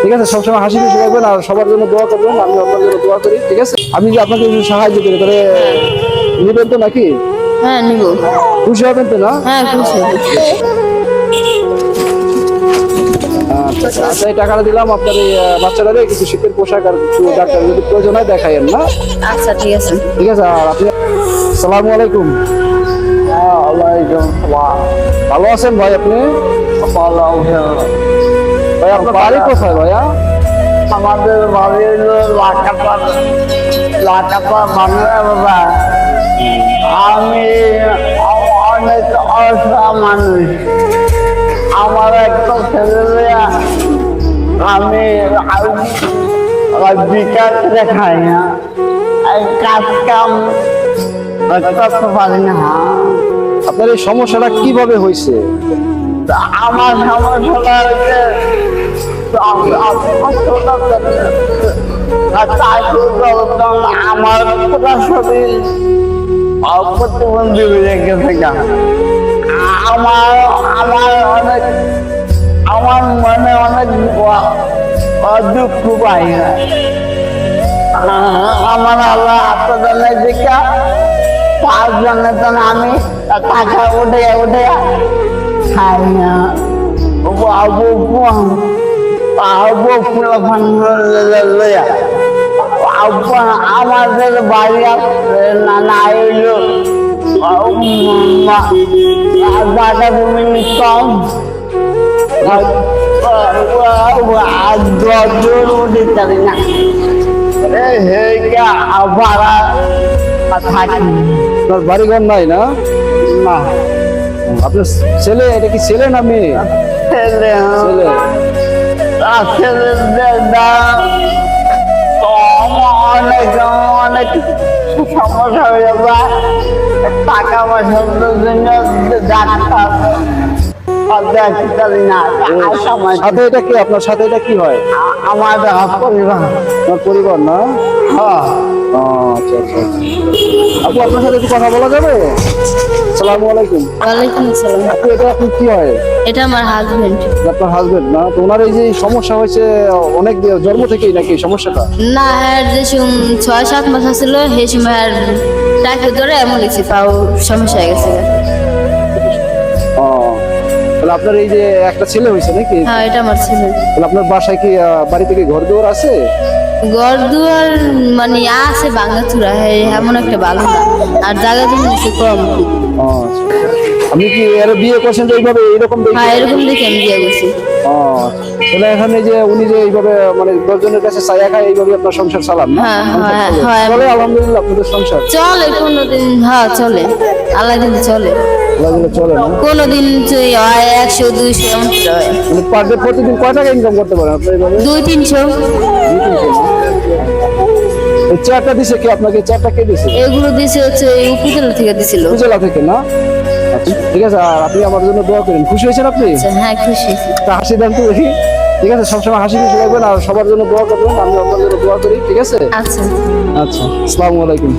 ঠিক আছে, সবসময় হাসি খুশি রাখবেন আর সবার জন্য দোয়া করবেন। আমি আপনার জন্য দোয়া করি, ঠিক আছে? আমি যে আপনাকে একটু সাহায্য করি তাহলে নেবেন তো নাকি? হ্যাঁ নিব। খুশি হবেন তো না? হ্যাঁ খুশি। আচ্ছা, এই টাকাটা দিলাম আপনার এই বাচ্চাটারে কিছু শীতের পোশাক আর কিছু ডাক্তার যদি প্রয়োজন হয় দেখাইয়েন না। আচ্ছা ঠিক আছে। ঠিক আছে। আর আপনি আসসালামু আলাইকুম। ওয়ালাইকুম আসসালাম। ভালো আছেন ভাই আপনি? ভালো আছেন? ভাই আপনার বাড়ি কোথায় ভাইয়া? আমাদের বাড়ি হলো লাকাপা বাংলা। আমি অনেক অসহায় মানুষ। আমার একটা ছেলে আমি বিকাশ দেখাই না, কাজ কাম করতে পারি না। আপনার এই সমস্যাটা কিভাবে হয়েছে? আমার সমস্যাটা হচ্ছে আমার পুরো শরীর প্রতিবন্ধী হয়ে গেছে। আমার আমার অনেক আমার মনে অনেক দুঃখ পাই না। আমার আল্লাহ আপনাদের দিকে 5 জনের জন্য আমি টাকা উঠে উঠে খাই না। আমাদের বাড়ি নানা এলো জায়গা জমি কম, 10 জন উঠে পারি না। ভাড়া থাকি। আপনার বাড়িঘর নাই না? না আপনার ছেলে, এটা কি ছেলে না মেয়ে? ছেলে ছেলে। অনেক অনেক সমস্যা হয়ে যাবে। টাকা পয়সার জন্য ডাক্তার দেখতে পারি না। সাথে এটা কি, আপনার সাথে এটা কি হয়? আমার পরিবার। আপনার পরিবার না? হ্যাঁ। আচ্ছা আচ্ছা। আপু আপনার সাথে একটু কথা বলা যাবে? আসসালামু আলাইকুম। ওয়ালাইকুম আসসালাম। আপু এটা আপনি কি হয়? এটা আমার হাজবেন্ড। আপনার হাজবেন্ড না? তো ওনার এই যে সমস্যা হয়েছে অনেক জন্ম থেকেই নাকি এই সমস্যাটা? না হ্যাঁ যে 6-7 মাস ছিল সেই সময় আর ডাক্তার ধরে এমন দেখছি পাও সমস্যা হয়ে গেছে। ও, তাহলে আপনার এই যে একটা ছেলে হয়েছে নাকি? হ্যাঁ এটা আমার ছেলে। তাহলে আপনার বাসায় কি বাড়ি থেকে ঘর দুয়ার আছে? ঘর দুয়ার মানে আছে ভাঙাচুরা, এমন একটা ভালো না, আর জায়গা জমি একটু কম। ও, আচ্ছা। আপনি কি এর বিয়ে করছেন যে এইভাবে এইরকম দেখে? হ্যাঁ এরকম দেখে আমি বিয়ে করছি। ও, তাহলে এখানে যে উনি যে এইভাবে মানে 10 জনের কাছে ছায়া খায় এইভাবে আপনার সংসার চালান না? হ্যাঁ, সংসার হ্যাঁ, চলে? হ্যাঁ। চলে আলহামদুলিল্লাহ আপনাদের সংসার? চলে কোনোদিন, হ্যাঁ চলে, আল্লাহ কিন্তু চলে। আলহামদুলিল্লাহ চলে না? কোনোদিন 100-200 এমন হয়। মানে পার ডে প্রতিদিন কয় টাকা ইনকাম করতে পারেন আপনি এইভাবে? 200-300। এই চেয়ারটা দিছে কি আপনাকে? চেয়ারটা কে দিছে? এগুলো দিছে হচ্ছে এই উপজেলা থেকে দিছিল। উপজেলা থেকে না? আচ্ছা ঠিক আছে। আর আপনি আমার জন্য দোয়া করেন। খুশি হয়েছেন আপনি? আচ্ছা, হ্যাঁ খুশি। তা হাসি দেন তো দেখি। ঠিক আছে, সবসময় হাসি খুশি রাখবেন আর সবার জন্য দোয়া করবেন। আমি আপনার জন্য দোয়া করি, ঠিক আছে? আচ্ছা। আচ্ছা, আসসালামু আলাইকুম।